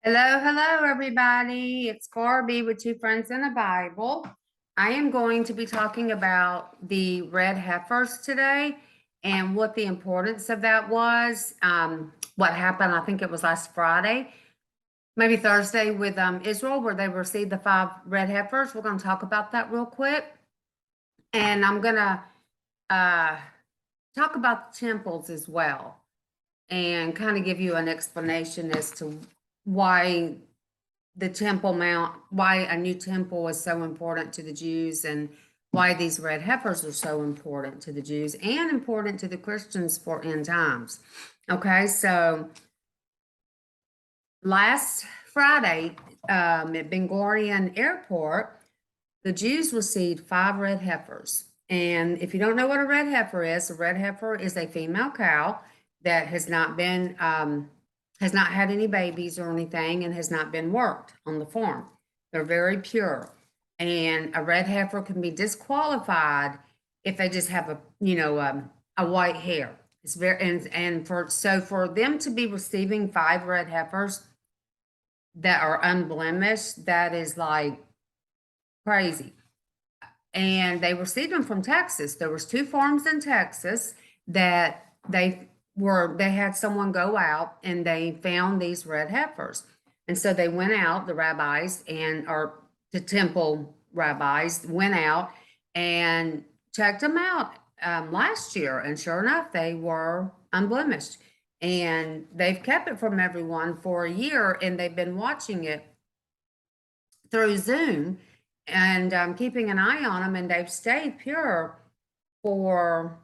Hello, hello, everybody. It's Barbie with Two Friends and a Bible. I am going to be talking about the red heifers today and what the importance of that was. What happened, I think it was last Friday, maybe Thursday with Israel, where they received the 5 red heifers. We're going to talk about that real quick. And I'm going to uh, talk about the temples as well and kind of give you an explanation as to why the Temple Mount, why a new temple is so important to the Jews and why these red heifers are so important to the Jews and important to the Christians for end times. Okay, so last Friday at Ben Gurion Airport, the Jews received 5 red heifers. And if you don't know what a red heifer is, a red heifer is a female cow that has not had any babies or anything and has not been worked on the farm. They're very pure. And a red heifer can be disqualified if they just have a white hair. It's very for them to be receiving 5 red heifers that are unblemished, that is like crazy. And they received them from Texas. There was 2 farms in Texas that they had someone go out and they found these red heifers. And so they went out, the rabbis or the temple rabbis went out and checked them out last year. And sure enough, they were unblemished. And they've kept it from everyone for a year and they've been watching it through Zoom and keeping an eye on them, and they've stayed pure for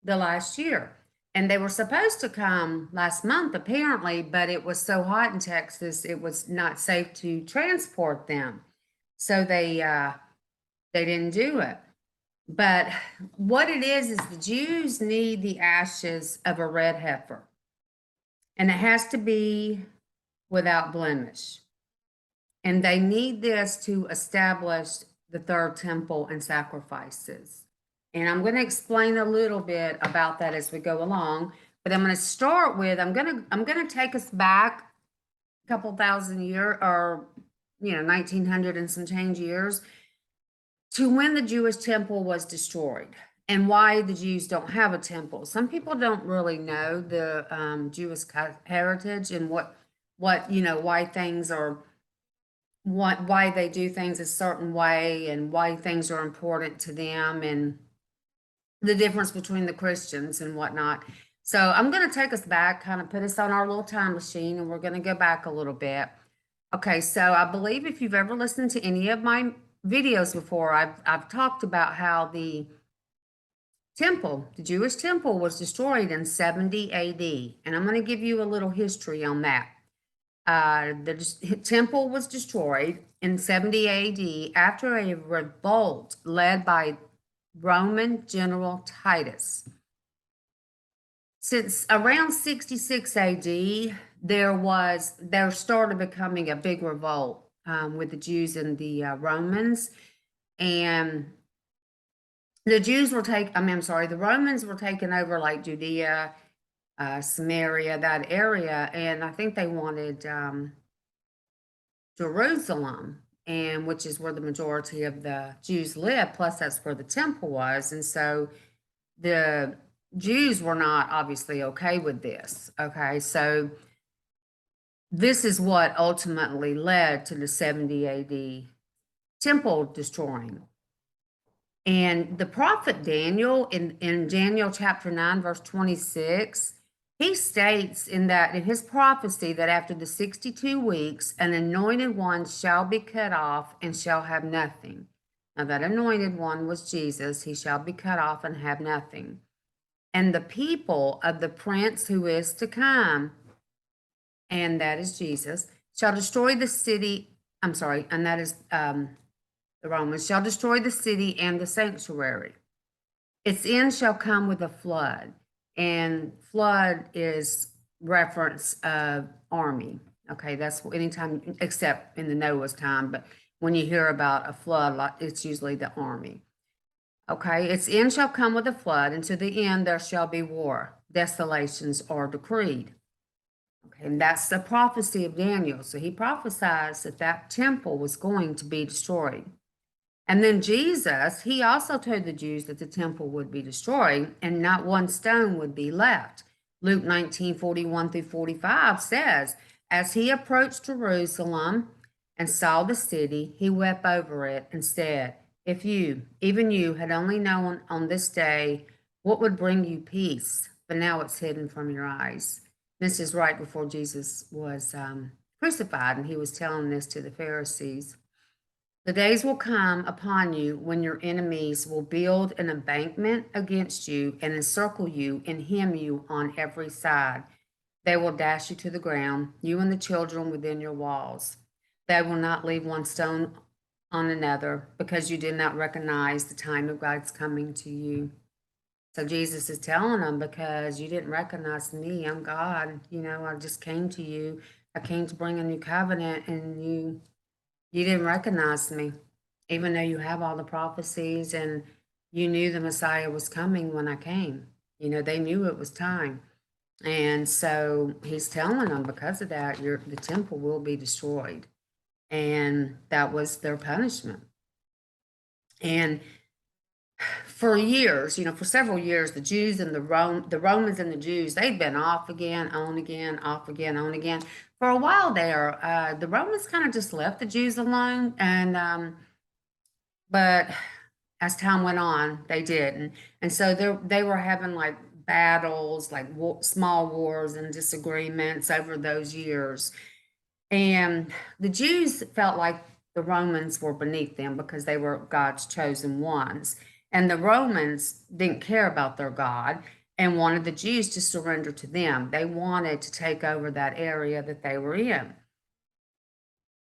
the last year. And they were supposed to come last month, apparently, but it was so hot in Texas, it was not safe to transport them. So they didn't do it. But what it is the Jews need the ashes of a red heifer, and it has to be without blemish. And they need this to establish the third temple and sacrifices. And I'm going to explain a little bit about that as we go along. But I'm going to start with I'm going to take us back a couple thousand years, or 1900 and some change years, to when the Jewish temple was destroyed and why the Jews don't have a temple. Some people don't really know the Jewish heritage and what why things are why they do things a certain way and why things are important to them and the difference between the Christians and whatnot. So I'm going to take us back, kind of put us on our little time machine, and we're going to go back a little bit. Okay, so I believe if you've ever listened to any of my videos before, I've talked about how the Jewish temple was destroyed in 70 AD, and I'm going to give you a little history on that. The temple was destroyed in 70 AD after a revolt led by Roman General Titus. Since around 66 AD, there started becoming a big revolt with the Jews and the Romans, and the the Romans were taking over like Judea, Samaria, that area, and I think they wanted Jerusalem, and which is where the majority of the Jews live, plus that's where the temple was. And so the Jews were not obviously okay with this. Okay, so this is what ultimately led to the 70 AD temple destroying. And the prophet Daniel, in Daniel chapter 9, verse 26, he states in his prophecy that after the 62 weeks, an anointed one shall be cut off and shall have nothing. Now, that anointed one was Jesus. He shall be cut off and have nothing. And the people of the prince who is to come, and that is Jesus, shall destroy the city. And that is the Romans, shall destroy the city and the sanctuary. Its end shall come with a flood. And flood is reference of army. Okay, that's anytime, except in the Noah's time, but when you hear about a flood, it's usually the army. Okay, its end shall come with a flood, and to the end there shall be war. Desolations are decreed. Okay, and that's the prophecy of Daniel. So he prophesies that that temple was going to be destroyed. And then Jesus, he also told the Jews that the temple would be destroyed and not one stone would be left. Luke 19:41 through 45 says, as he approached Jerusalem and saw the city, he wept over it and said, if you, even you, had only known on this day what would bring you peace, but now it's hidden from your eyes. This is right before Jesus was crucified, and he was telling this to the Pharisees. The days will come upon you when your enemies will build an embankment against you and encircle you and hem you on every side. They will dash you to the ground, you and the children within your walls. They will not leave one stone on another because you did not recognize the time of God's coming to you. So Jesus is telling them, because you didn't recognize me, I'm God. I just came to you. I came to bring a new covenant, and you didn't recognize me, even though you have all the prophecies and you knew the Messiah was coming when I came. They knew it was time. And so he's telling them, because of that, the temple will be destroyed. And that was their punishment. And for years, for several years, the Jews and the Romans and the Jews, they'd been off again, on again, off again, on again. For a while there, the Romans kind of just left the Jews alone, and but as time went on, they did, and so they were having like battles, like small wars and disagreements over those years. And the Jews felt like the Romans were beneath them because they were God's chosen ones. And the Romans didn't care about their God and wanted the Jews to surrender to them. They wanted to take over that area that they were in.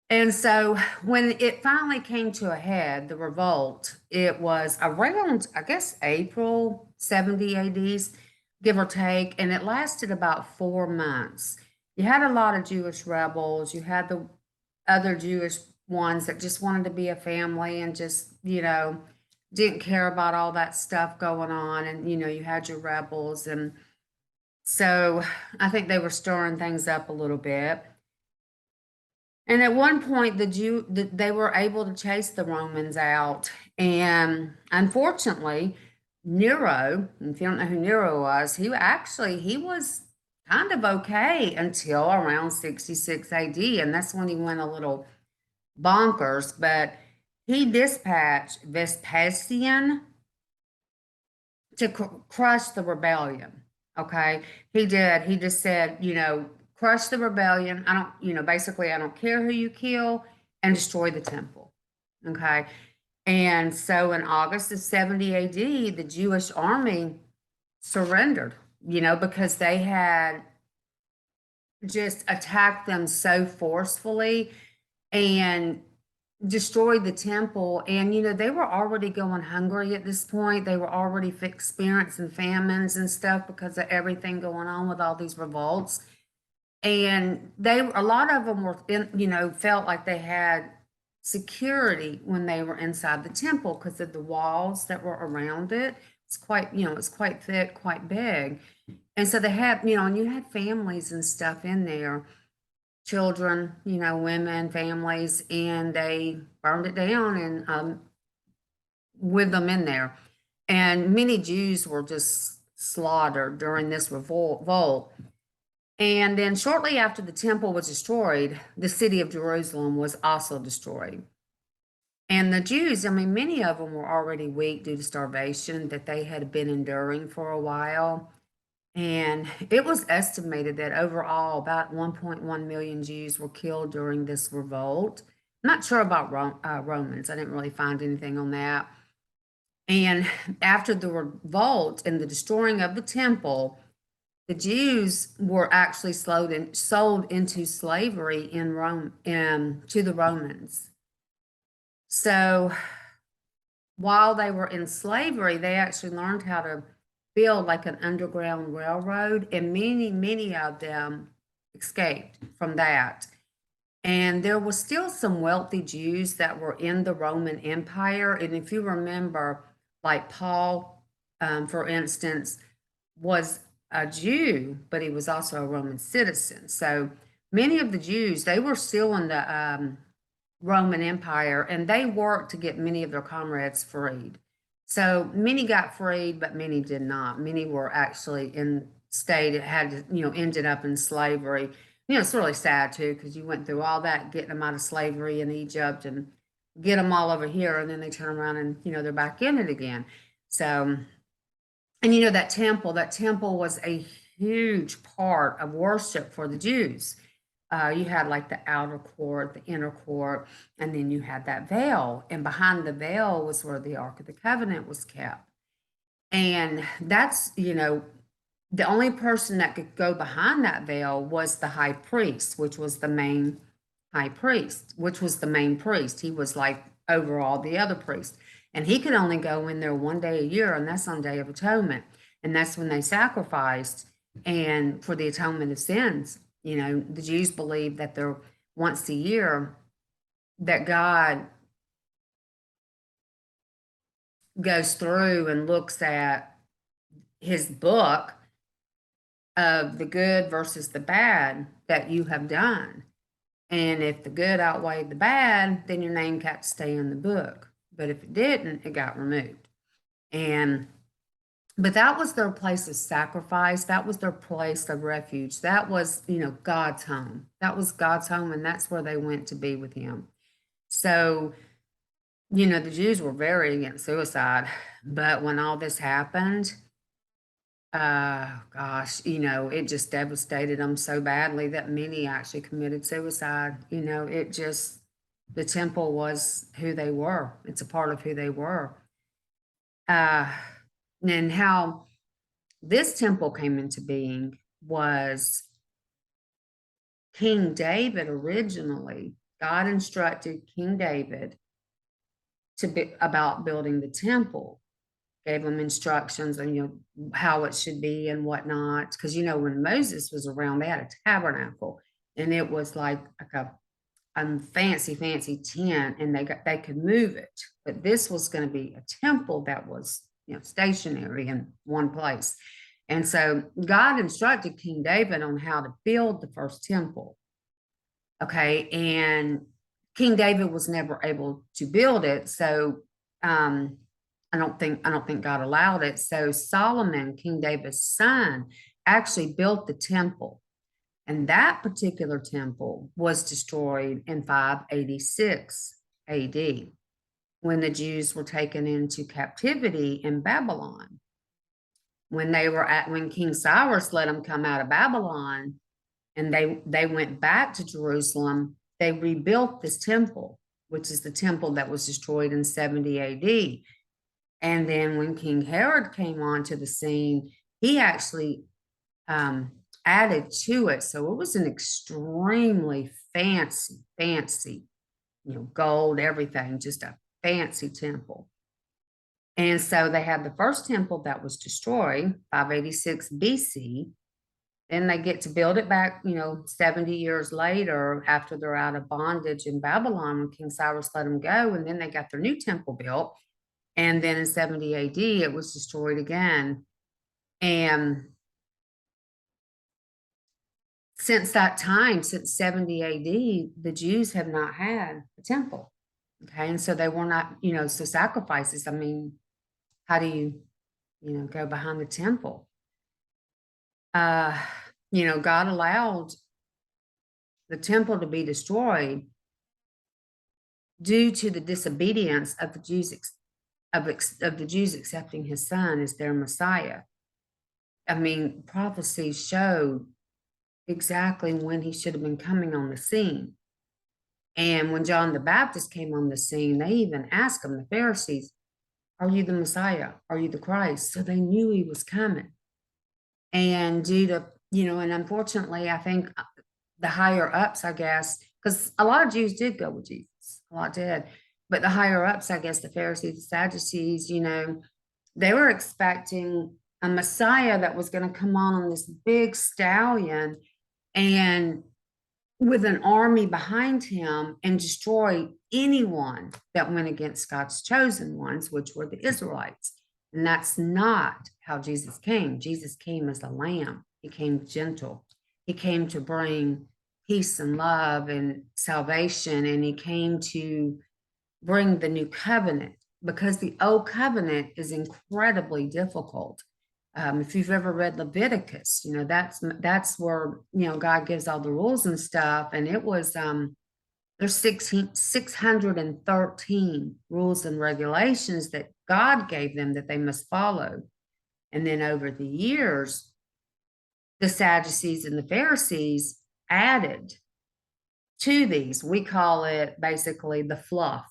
And so when it finally came to a head, the revolt, it was around, I guess, April 70 AD, give or take, and it lasted about 4 months. You had a lot of Jewish rebels. You had the other Jewish ones that just wanted to be a family and just, didn't care about all that stuff going on. And, you had your rebels. And so I think they were stirring things up a little bit. And at one point, they were able to chase the Romans out. And unfortunately, Nero, if you don't know who Nero was, he was kind of okay until around 66 AD. And that's when he went a little bonkers. But he dispatched Vespasian to crush the rebellion. Okay. He did. He just said, crush the rebellion. Basically, I don't care who you kill, and destroy the temple. Okay. And so in August of 70 AD, the Jewish army surrendered, because they had just attacked them so forcefully and destroyed the temple. And they were already going hungry at this point. They were already experiencing famines and stuff because of everything going on with all these revolts. And a lot of them were felt like they had security when they were inside the temple because of the walls that were around it. It's quite thick, quite big. And so they had, and you had families and stuff in there, children, women, families, and they burned it down and with them in there. And many Jews were just slaughtered during this revolt. And then shortly after the temple was destroyed, the city of Jerusalem was also destroyed. And the Jews, many of them were already weak due to starvation that they had been enduring for a while. And it was estimated that overall about 1.1 million Jews were killed during this revolt. I'm not sure about Romans. I didn't really find anything on that. And after the revolt and the destroying of the temple, the Jews were actually sold into slavery in Rome to the Romans. So while they were in slavery, they actually learned how to build like an underground railroad, and many of them escaped from that. And there was still some wealthy Jews that were in the Roman Empire. And if you remember, like Paul, for instance, was a Jew, but he was also a Roman citizen. So many of the Jews, they were still in the Roman Empire, and they worked to get many of their comrades freed. So many got freed, but many did not. Many were actually had to, ended up in slavery. It's really sad too, because you went through all that, getting them out of slavery in Egypt and get them all over here, and then they turn around and, they're back in it again. So, and that temple was a huge part of worship for the Jews. You had like the outer court, the inner court, and then you had that veil. And behind the veil was where the Ark of the Covenant was kept. And that's, the only person that could go behind that veil was the high priest, which was the main high priest, which was the main priest. He was like over all the other priests. And he could only go in there one day a year, and that's on Day of Atonement. And that's when they sacrificed and for the atonement of sins. The Jews believe that they're once a year that God goes through and looks at his book of the good versus the bad that you have done. And if the good outweighed the bad, then your name got to stay in the book. But if it didn't, it got removed. But that was their place of sacrifice. That was their place of refuge. That was, God's home. That was God's home, and that's where they went to be with him. So, the Jews were very against suicide. But when all this happened, gosh, it just devastated them so badly that many actually committed suicide. The temple was who they were. It's a part of who they were. And how this temple came into being was King David originally. God instructed King David about building the temple, gave him instructions on, how it should be and whatnot. Because, when Moses was around, they had a tabernacle, and it was like a fancy tent, and they could move it. But this was going to be a temple that was, stationary in one place. And so God instructed King David on how to build the first temple. Okay. And King David was never able to build it. So, I don't think God allowed it. So Solomon, King David's son, actually built the temple. And that particular temple was destroyed in 586 AD when the Jews were taken into captivity in Babylon. When King Cyrus let them come out of Babylon and they went back to Jerusalem, they rebuilt this temple, which is the temple that was destroyed in 70 AD. And then when King Herod came onto the scene, he actually added to it. So it was an extremely fancy, gold, everything, just a fancy temple. And so they had the first temple that was destroyed, 586 BC. Then they get to build it back, 70 years later after they're out of bondage in Babylon when King Cyrus let them go. And then they got their new temple built. And then in 70 AD, it was destroyed again. And since that time, since 70 AD, the Jews have not had a temple. Okay. And so they were not, so sacrifices. I mean, how do you, go behind the temple? God allowed the temple to be destroyed due to the disobedience of the Jews, of the Jews accepting his son as their Messiah. I mean, prophecy showed exactly when he should have been coming on the scene. And when John the Baptist came on the scene, they even asked him, the Pharisees, are you the Messiah? Are you the Christ? So they knew he was coming. And due to, and unfortunately, I think the higher ups, I guess, because a lot of Jews did go with Jesus, a lot did. But the higher ups, I guess, the Pharisees, the Sadducees, they were expecting a Messiah that was going to come on this big stallion and with an army behind him and destroy anyone that went against God's chosen ones, which were the Israelites. And that's not how Jesus came. Jesus came as a lamb. He came gentle. He came to bring peace and love and salvation. And he came to bring the new covenant, because the old covenant is incredibly difficult. If you've ever read Leviticus, that's where God gives all the rules and stuff, and it was there's 613 rules and regulations that God gave them that they must follow. And then over the years, the Sadducees and the Pharisees added to these. We call it basically the fluff.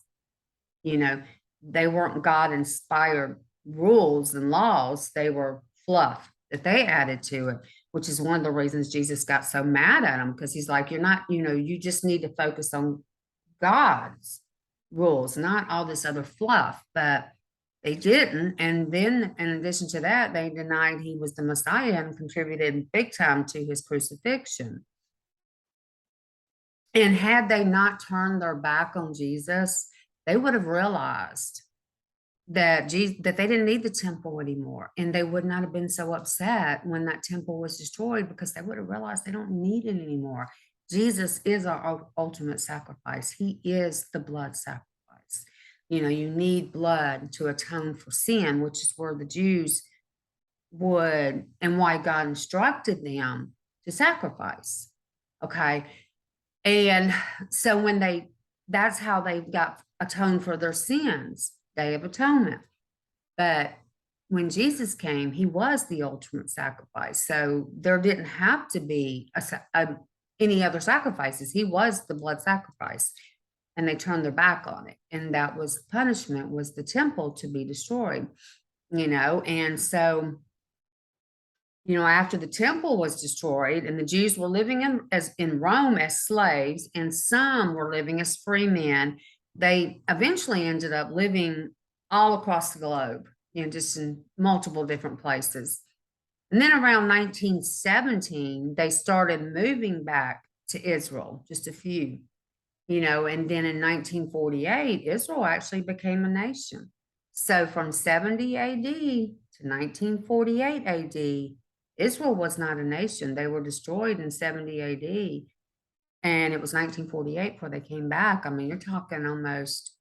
They weren't God inspired rules and laws, they were fluff that they added to it, which is one of the reasons Jesus got so mad at them, because he's like, you're not, you just need to focus on God's rules, not all this other fluff. But they didn't. And then in addition to that, they denied he was the Messiah and contributed big time to his crucifixion. And had they not turned their back on Jesus, they would have realized that that they didn't need the temple anymore, and they would not have been so upset when that temple was destroyed, because they would have realized they don't need it anymore. Jesus is our ultimate sacrifice. He is the blood sacrifice. You need blood to atone for sin, which is where the Jews would, and why God instructed them to sacrifice. Okay. And so that's how they got atoned for their sins, Day of Atonement. But when Jesus came, he was the ultimate sacrifice. So there didn't have to be any other sacrifices. He was the blood sacrifice, and they turned their back on it. And that was punishment, was the temple to be destroyed, and so after the temple was destroyed and the Jews were living in Rome as slaves, and some were living as free men, they eventually ended up living all across the globe, just in multiple different places. And then around 1917, they started moving back to Israel, just a few, and then in 1948, Israel actually became a nation. So from 70 AD to 1948 AD, Israel was not a nation. They were destroyed in 70 AD. And it was 1948 before they came back. I mean, you're talking almost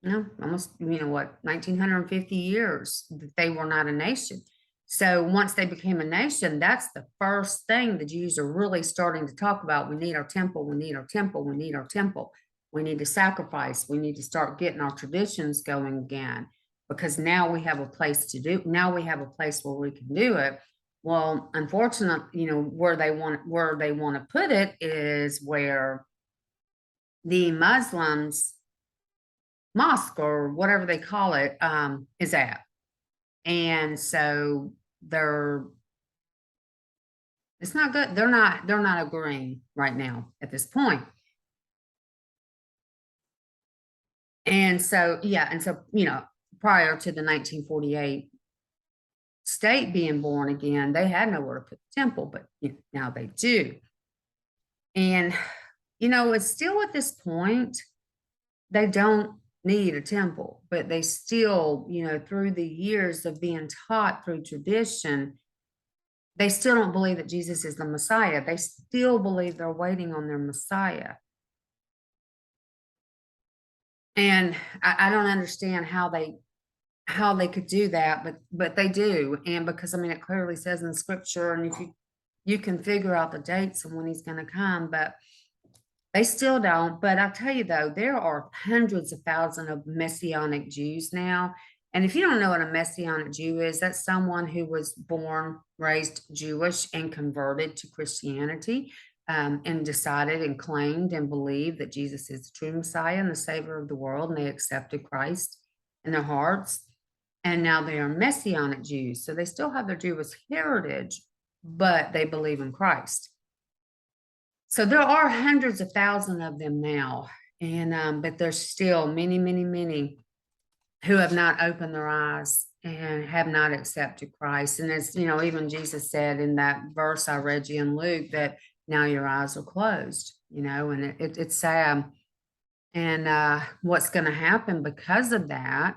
1950 years that they were not a nation. So once they became a nation, that's the first thing the Jews are really starting to talk about. We need our temple. We need our temple. We need our temple. We need to sacrifice. We need to start getting our traditions going again, because now we have a place to do. Now we have a place where we can do it. Well, unfortunately, where they want to put it is where the Muslims mosque, or whatever they call it, is at. And so it's not good. They're not agreeing right now at this point. And so, prior to the 1948 state being born again, they had nowhere to put the temple, but now they do. And it's still at this point, they don't need a temple, but they still, through the years of being taught through tradition, they still don't believe that Jesus is the Messiah. They still believe they're waiting on their Messiah. And I don't understand how they could do that, but they do. And because it clearly says in scripture, and if you can figure out the dates and when he's going to come, but they still don't. But I'll tell you though, there are hundreds of thousands of Messianic Jews now. And if you don't know what a Messianic Jew is, that's someone who was born, raised Jewish, and converted to Christianity, and decided and claimed and believed that Jesus is the true Messiah and the Savior of the world, and they accepted Christ in their hearts. And now they are Messianic Jews. So they still have their Jewish heritage, but they believe in Christ. So there are hundreds of thousands of them now. And but there's still many, many, many who have not opened their eyes and have not accepted Christ. And as even Jesus said in that verse I read you in Luke, that now your eyes are closed, and it's sad. And what's going to happen because of that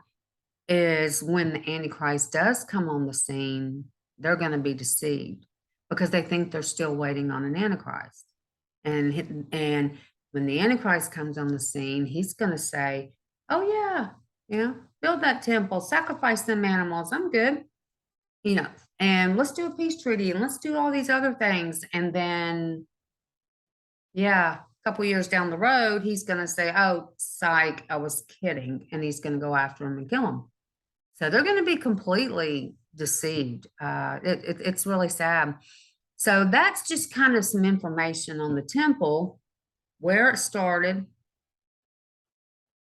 is when the Antichrist does come on the scene, they're going to be deceived because they think they're still waiting on an Antichrist. And when the Antichrist comes on the scene, he's going to say, "Oh yeah, build that temple, sacrifice them animals. I'm good, you know, and let's do a peace treaty and let's do all these other things." And then, yeah, a couple years down the road, he's going to say, "Oh, psych, I was kidding," and he's going to go after him and kill him. So they're going to be completely deceived. It's really sad. So that's just kind of some information on the temple, where it started,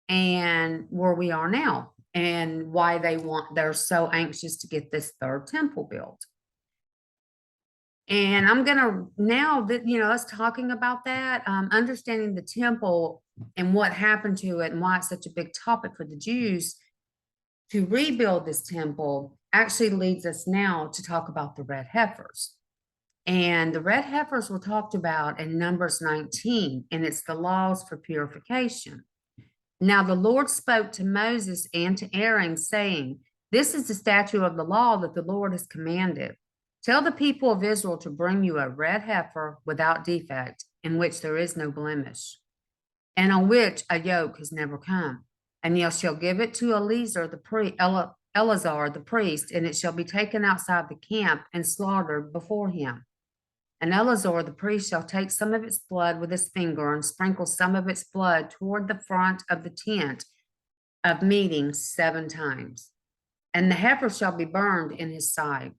and where we are now, and why they're so anxious to get this third temple built. And I'm gonna now that us talking about that, understanding the temple and what happened to it and why it's such a big topic for the Jews to rebuild this temple actually leads us now to talk about the red heifers. And the red heifers were talked about in Numbers 19, and it's the laws for purification. Now the Lord spoke to Moses and to Aaron, saying, "This is the statute of the law that the Lord has commanded. Tell the people of Israel to bring you a red heifer without defect, in which there is no blemish, and on which a yoke has never come. And you shall give it to Eleazar the priest, and it shall be taken outside the camp and slaughtered before him. And Eleazar the priest shall take some of its blood with his finger and sprinkle some of its blood toward the front of the tent of meeting 7 times. And the heifer shall be burned in his sight.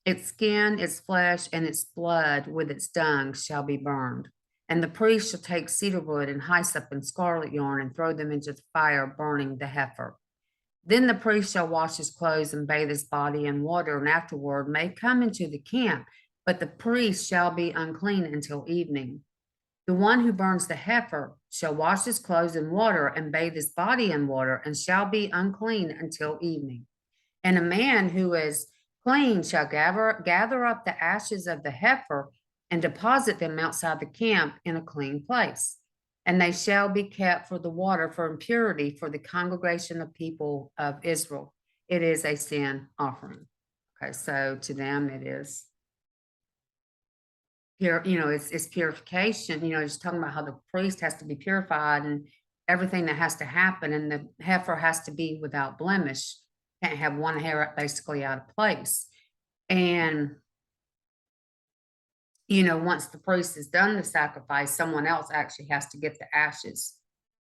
Its skin, its flesh, and its blood with its dung shall be burned. And the priest shall take cedar wood and hyssop and scarlet yarn and throw them into the fire, burning the heifer. Then the priest shall wash his clothes and bathe his body in water, and afterward may come into the camp, but the priest shall be unclean until evening. The one who burns the heifer shall wash his clothes in water and bathe his body in water, and shall be unclean until evening. And a man who is clean shall gather up the ashes of the heifer and deposit them outside the camp in a clean place. And they shall be kept for the water for impurity for the congregation of people of Israel. It is a sin offering. Okay, so to them it is pure, it's purification, just talking about how the priest has to be purified and everything that has to happen, and the heifer has to be without blemish. Can't have one hair basically out of place. And once the priest has done the sacrifice, someone else actually has to get the ashes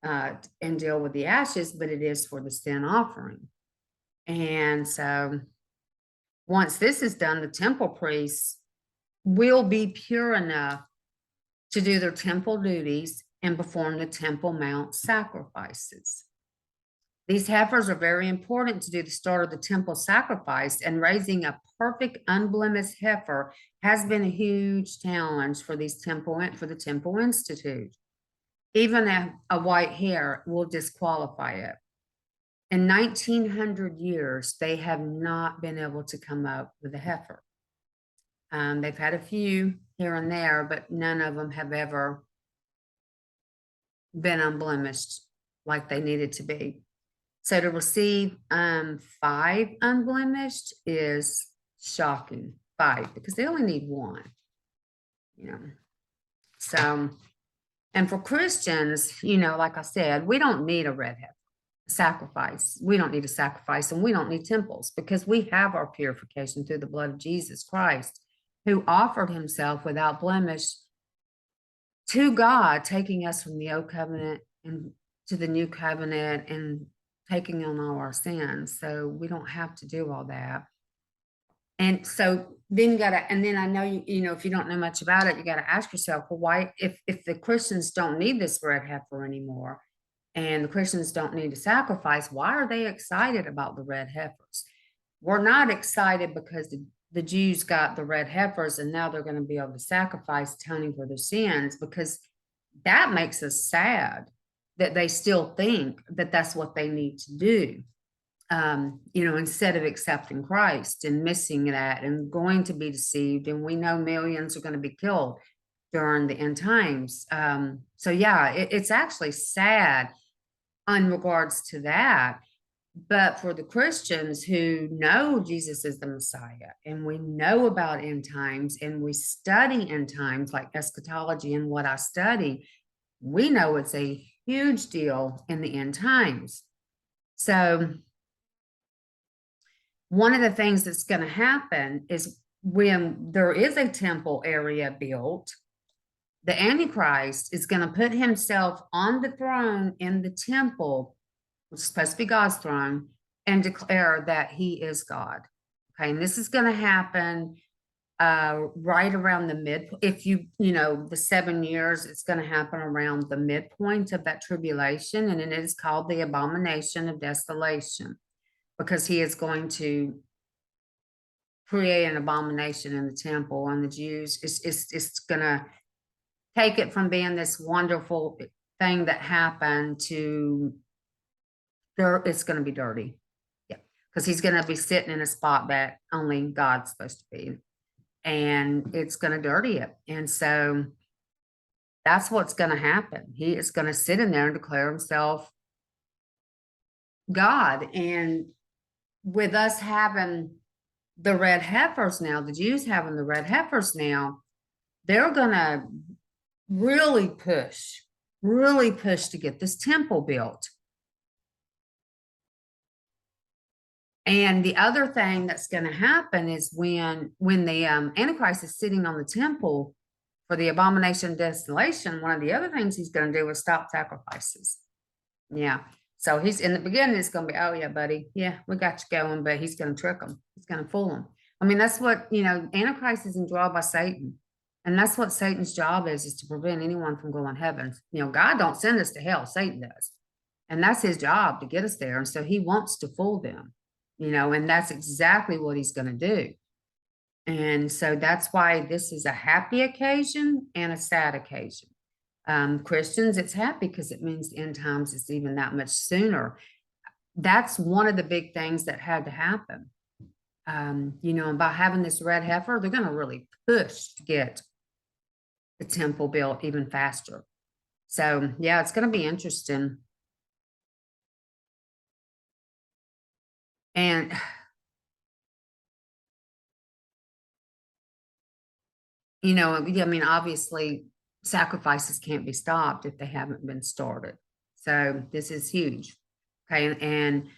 and deal with the ashes, but it is for the sin offering. And so once this is done, the temple priests will be pure enough to do their temple duties and perform the Temple Mount sacrifices. These heifers are very important to do the start of the temple sacrifice, and raising a perfect unblemished heifer has been a huge challenge for the Temple Institute. Even a white hair will disqualify it. In 1900 years, they have not been able to come up with a heifer. They've had a few here and there, but none of them have ever been unblemished like they needed to be. So to receive 5 unblemished is shocking. 5, because they only need 1. So, and for Christians, like I said, we don't need a red heifer sacrifice. We don't need a sacrifice, and we don't need temples, because we have our purification through the blood of Jesus Christ, who offered himself without blemish to God, taking us from the old covenant and to the new covenant and taking on all our sins. So we don't have to do all that. And so then then I know, if you don't know much about it, you got to ask yourself, well, why, if the Christians don't need this red heifer anymore, and the Christians don't need to sacrifice, why are they excited about the red heifers? We're not excited because the Jews got the red heifers and now they're going to be able to sacrifice, atoning for their sins, because that makes us sad that they still think that that's what they need to do. Instead of accepting Christ and missing that and going to be deceived. And we know millions are going to be killed during the end times. So yeah, it's actually sad in regards to that. But for the Christians who know Jesus is the Messiah, and we know about end times, and we study end times like eschatology and what I study, we know it's a huge deal in the end times. So one of the things that's going to happen is when there is a temple area built, the Antichrist is going to put himself on the throne in the temple, which is supposed to be God's throne, and declare that he is God. Okay, and this is going to happen right around the mid. If the 7 years, it's going to happen around the midpoint of that tribulation, and it is called the abomination of desolation, because he is going to create an abomination in the temple, and the Jews, it's going to take it from being this wonderful thing that happened to it's going to be dirty. Yeah, because he's going to be sitting in a spot that only God's supposed to be, and it's going to dirty it. And so that's what's going to happen. He is going to sit in there and declare himself God. And with us having the red heifers now, the Jews having the red heifers now, they're going to really push to get this temple built. And the other thing that's going to happen is when the Antichrist is sitting on the temple for the abomination of desolation, one of the other things he's going to do is stop sacrifices. Yeah. So he's in the beginning, it's going to be, oh yeah, buddy. Yeah, we got you going, but he's going to trick them. He's going to fool them. I mean, that's what, Antichrist is indwelled by Satan. And that's what Satan's job is to prevent anyone from going to heaven. God don't send us to hell, Satan does. And that's his job, to get us there. And so he wants to fool them, and that's exactly what he's going to do. And so that's why this is a happy occasion and a sad occasion. Christians, it's happy because it means the end times is even that much sooner. That's one of the big things that had to happen. And by having this red heifer, they're going to really push to get the temple built even faster. So yeah, it's going to be interesting. And I mean, obviously sacrifices can't be stopped if they haven't been started. So this is huge. Okay. And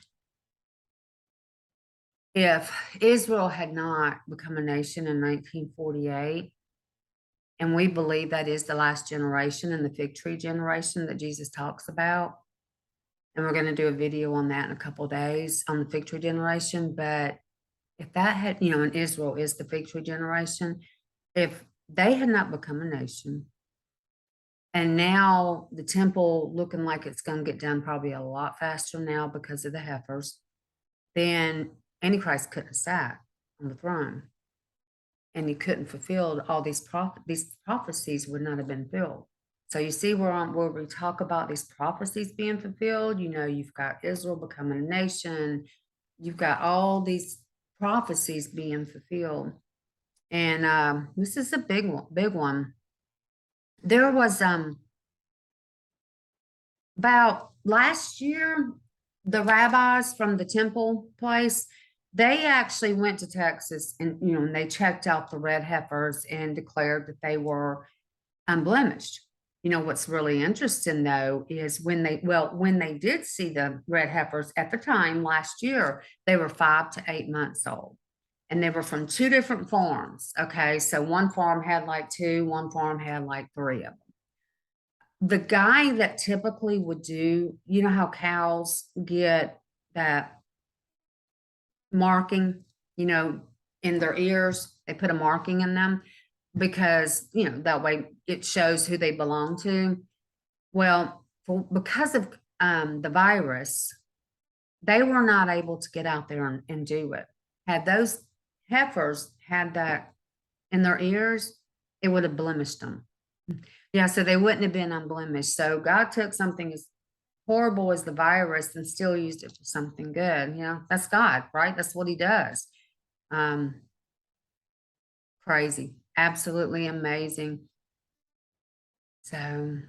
if Israel had not become a nation in 1948, and we believe that is the last generation and the fig tree generation that Jesus talks about, and we're going to do a video on that in a couple of days on the fig tree generation. But if that had, and Israel is the fig tree generation, if they had not become a nation, and now the temple looking like it's going to get done probably a lot faster now because of the heifers, then Antichrist couldn't have sat on the throne, and he couldn't fulfill all these prophecies would not have been filled. So you see where we talk about these prophecies being fulfilled. You've got Israel becoming a nation. You've got all these prophecies being fulfilled. And this is a big one. There was about last year, the rabbis from the temple place, they actually went to Texas and and they checked out the red heifers and declared that they were unblemished. What's really interesting though is when they did see the red heifers at the time last year, they were 5 to 8 months old. And they were from 2 different farms. Okay. So one farm had like 2, one farm had like 3 of them. The guy that typically would do, how cows get that marking, in their ears, they put a marking in them because, that way it shows who they belong to. Well, because of the virus, they were not able to get out there and do it. Had those heifers had that in their ears, it would have blemished them. Yeah, so they wouldn't have been unblemished. So God took something as horrible as the virus and still used it for something good. That's God, right? That's what he does. Crazy, absolutely amazing. So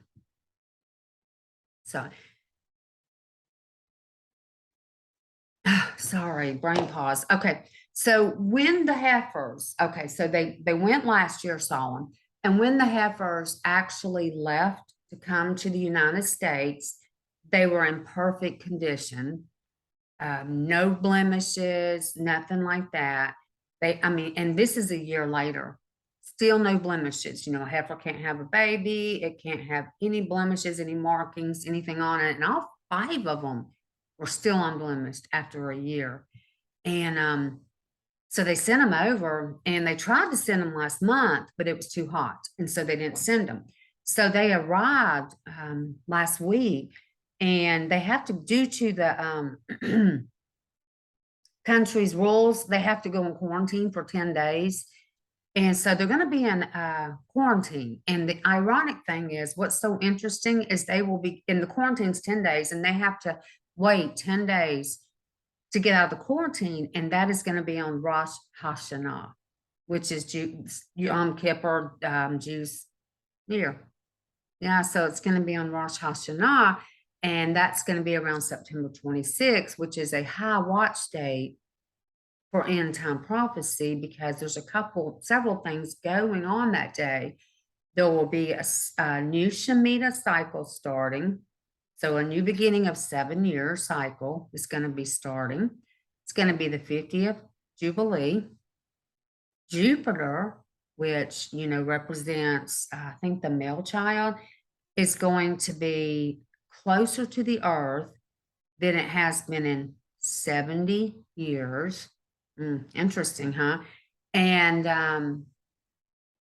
Sorry, brain pause. Okay. So when the heifers, okay, so they went last year, saw them, and when the heifers actually left to come to the United States, they were in perfect condition, no blemishes, nothing like that. I mean, and this is a year later, still no blemishes. You know, a heifer can't have a baby, it can't have any blemishes, any markings, anything on it, and all five of them were still unblemished after a year. And so they sent them over, and they tried to send them last month, but it was too hot, and so they didn't send them. So they arrived last week, and they have to, due to the country's rules, they have to go in quarantine for 10 days. And so they're going to be in quarantine. And the ironic thing is, what's so interesting is they will be in the quarantine's 10 days, and they have to wait 10 days to get out of the quarantine. And that is going to be on Rosh Hashanah, which is Yom Kippur, Jews' year. Yeah, so it's going to be on Rosh Hashanah, and that's going to be around September 26th, which is a high watch date for end time prophecy, because there's several things going on that day. There will be a new Shemitah cycle starting. So a new beginning of 7-year cycle is going to be starting. It's going to be the 50th Jubilee. Jupiter, which, you know, represents, I think, the male child, is going to be closer to the earth than it has been in 70 years. Interesting, huh? And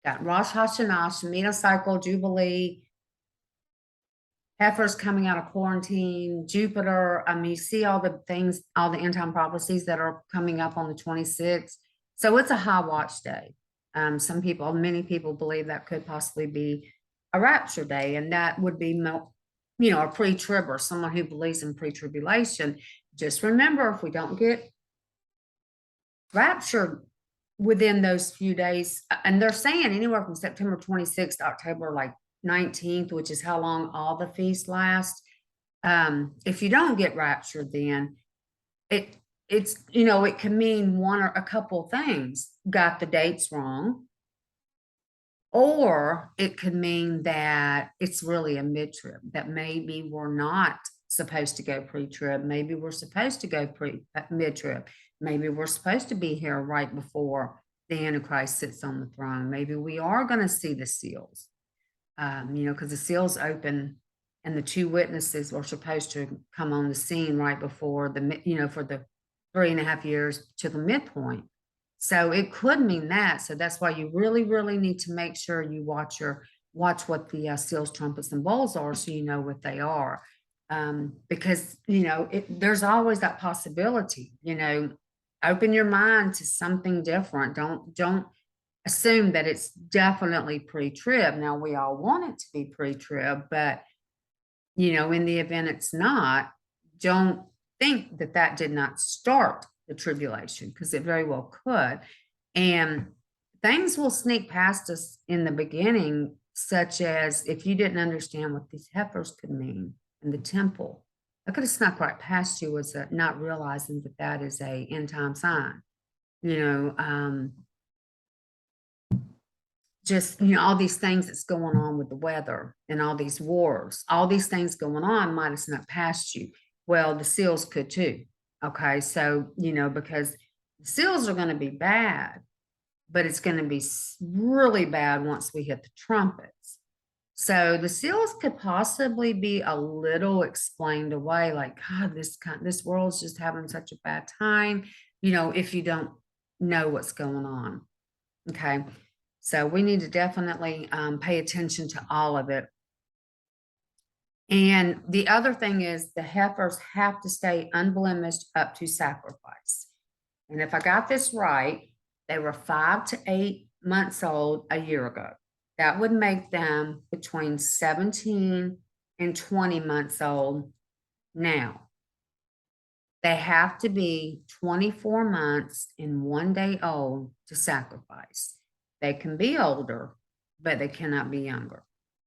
got Rosh Hashanah, Shemitah cycle, Jubilee, heifers coming out of quarantine, Jupiter. I mean, you see all the things, all the end time prophecies that are coming up on the 26th. So it's a high watch day. Many people believe that could possibly be a rapture day, and that would be, you know, a pre-trib, or someone who believes in pre-tribulation. Just remember, if we don't get raptured within those few days, and they're saying anywhere from September 26th to October like 19th, which is how long all the feasts last. If you don't get raptured, then it's, you know, it can mean one or a couple things: got the dates wrong, or it could mean that it's really a mid-trib, that maybe we're not supposed to go pre-trib, maybe we're supposed to go mid-trib, maybe we're supposed to be here right before the Antichrist sits on the throne. Maybe we are going to see the seals, you know, because the seals open, and the two witnesses were supposed to come on the scene right before you know, for the 3.5 years to the midpoint. So it could mean that. So that's why you really, really need to make sure you watch what the seals, trumpets, and bowls are, so you know what they are. Because, you know, there's always that possibility. You know, open your mind to something different. Don't assume that it's definitely pre-trib. Now, we all want it to be pre-trib, but, you know, in the event it's not, don't think that that did not start the tribulation, because it very well could. And things will sneak past us in the beginning, such as if you didn't understand what these heifers could mean in the temple, that could have snuck right past you, as not realizing that that is a end time sign. You know, just, you know, all these things that's going on with the weather and all these wars, all these things going on might have snuck past you. Well, the seals could too. Okay, so, you know, because the seals are going to be bad, but it's going to be really bad once we hit the trumpets. So the seals could possibly be a little explained away, like, God, this world's just having such a bad time, you know, if you don't know what's going on. Okay, so we need to definitely pay attention to all of it. And the other thing is, the heifers have to stay unblemished up to sacrifice. And if I got this right, they were 5 to 8 months old a year ago. That would make them between 17 and 20 months old now. They have to be 24 months and 1 day old to sacrifice. They can be older, but they cannot be younger.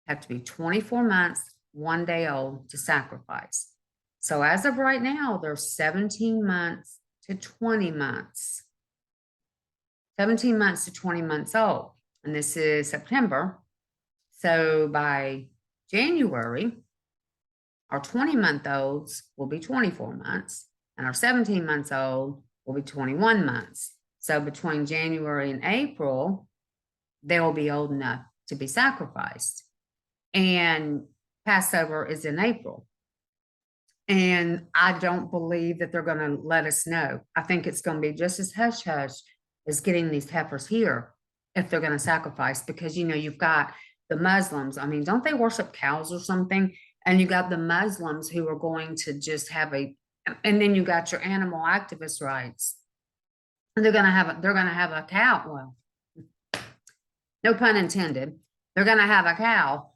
Have to be 24 months, 1 day old to sacrifice. So as of right now, they're 17 months to 20 months. 17 months to 20 months old. And this is September. So by January, our 20-month-olds will be 24 months, and our 17 months old will be 21 months. So between January and April, they will be old enough to be sacrificed. And Passover is in April. And I don't believe that they're going to let us know. I think it's going to be just as hush hush as getting these heifers here if they're going to sacrifice, because, you know, you've got the Muslims. I mean, don't they worship cows or something? And you got the Muslims who are going to just have and then you got your animal activist rights. And they're going to have a cow. Well, no pun intended. They're going to have a cow,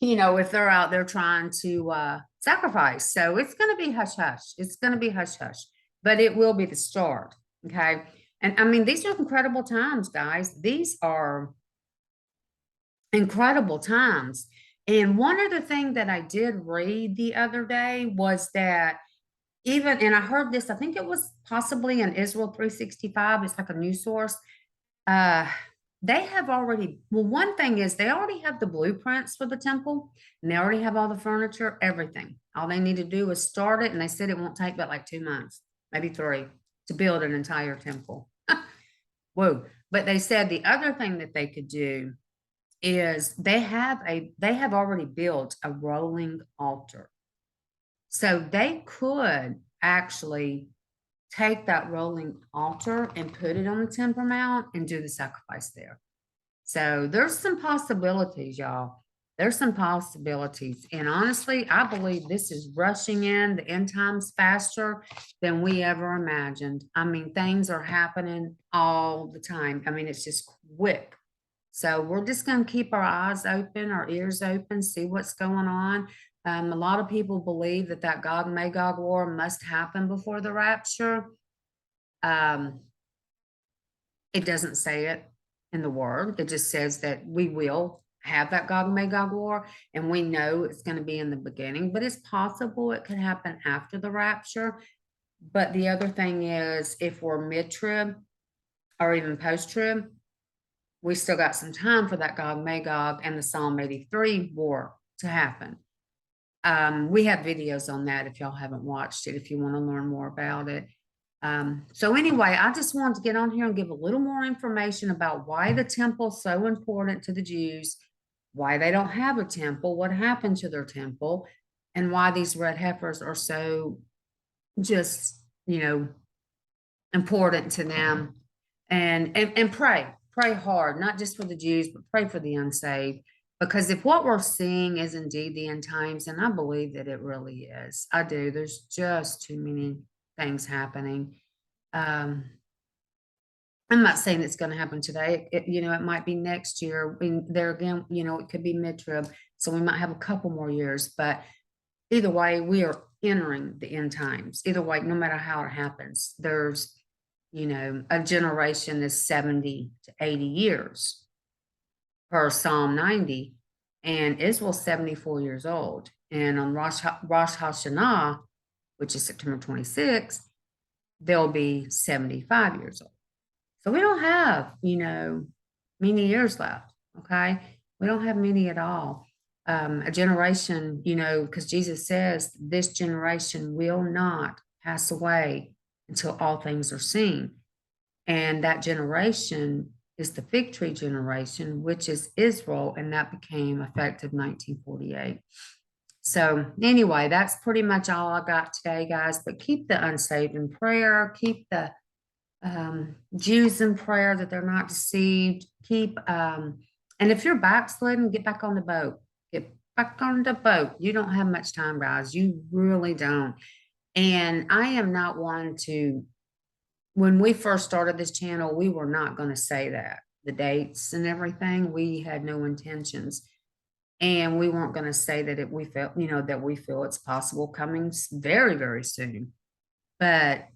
you know, if they're out there trying to sacrifice. So it's going to be hush hush. It's going to be hush hush, but it will be the start. Okay. And I mean, these are incredible times, guys. These are incredible times. And one other thing that I did read the other day was that and I heard this, I think it was possibly in Israel 365. It's like a news source. They have already, well, one thing is they already have the blueprints for the temple, and they already have all the furniture, everything. All they need to do is start it, and they said it won't take but like 2 months, maybe 3, to build an entire temple. Whoa. But they said the other thing that they could do is they have already built a rolling altar. So they could actually take that rolling altar and put it on the Temple Mount and do the sacrifice there. So there's some possibilities, y'all. There's some possibilities. And honestly, I believe this is rushing in the end times faster than we ever imagined. I mean, things are happening all the time. I mean, it's just quick. So we're just going to keep our eyes open, our ears open, see what's going on. A lot of people believe that Gog and Magog war must happen before the rapture. It doesn't say it in the word. It just says that we will have that Gog and Magog war, and we know it's going to be in the beginning, but it's possible it could happen after the rapture. But the other thing is, if we're mid-trib or even post-trib, we still got some time for that Gog Magog and the Psalm 83 war to happen. We have videos on that if y'all haven't watched it, if you want to learn more about it. So anyway, I just wanted to get on here and give a little more information about why the temple is so important to the Jews, why they don't have a temple, what happened to their temple, and why these red heifers are so just, you know, important to them. And pray hard, not just for the Jews, but pray for the unsaved. Because if what we're seeing is indeed the end times, and I believe that it really is, I do, there's just too many things happening. I'm not saying it's going to happen today. You know, it might be next year. There again, you know, it could be mid-trib, so we might have a couple more years. But either way, we are entering the end times. Either way, no matter how it happens, there's, you know, a generation is 70 to 80 years per Psalm 90, and Israel's 74 years old. And on Rosh Hashanah, which is September 26th, they'll be 75 years old. So we don't have, you know, many years left, okay? We don't have many at all. A generation, you know, because Jesus says this generation will not pass away until all things are seen. And that generation is the fig tree generation, which is Israel, and that became effective 1948. So anyway, that's pretty much all I got today, guys. But keep the unsaved in prayer. Keep the Jews in prayer that they're not deceived. And if you're backslidden, get back on the boat. Get back on the boat. You don't have much time, guys. You really don't. And I am not one to, when we first started this channel, we were not going to say that. The dates and everything, we had no intentions. And we weren't going to say that we felt, you know, that we feel it's possible coming very, very soon. But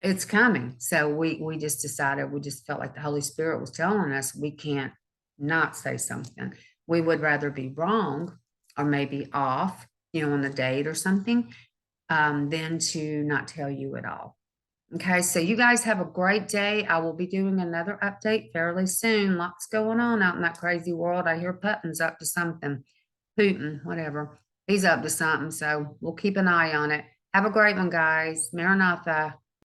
it's coming. So we just decided, we just felt like the Holy Spirit was telling us we can't not say something. We would rather be wrong or maybe off on a date or something, than to not tell you at all. Okay, so you guys have a great day. I will be doing another update fairly soon. Lots going on out in that crazy world. I hear Puttin's up to something. Putin, whatever. He's up to something, so we'll keep an eye on it. Have a great one, guys. Maranatha.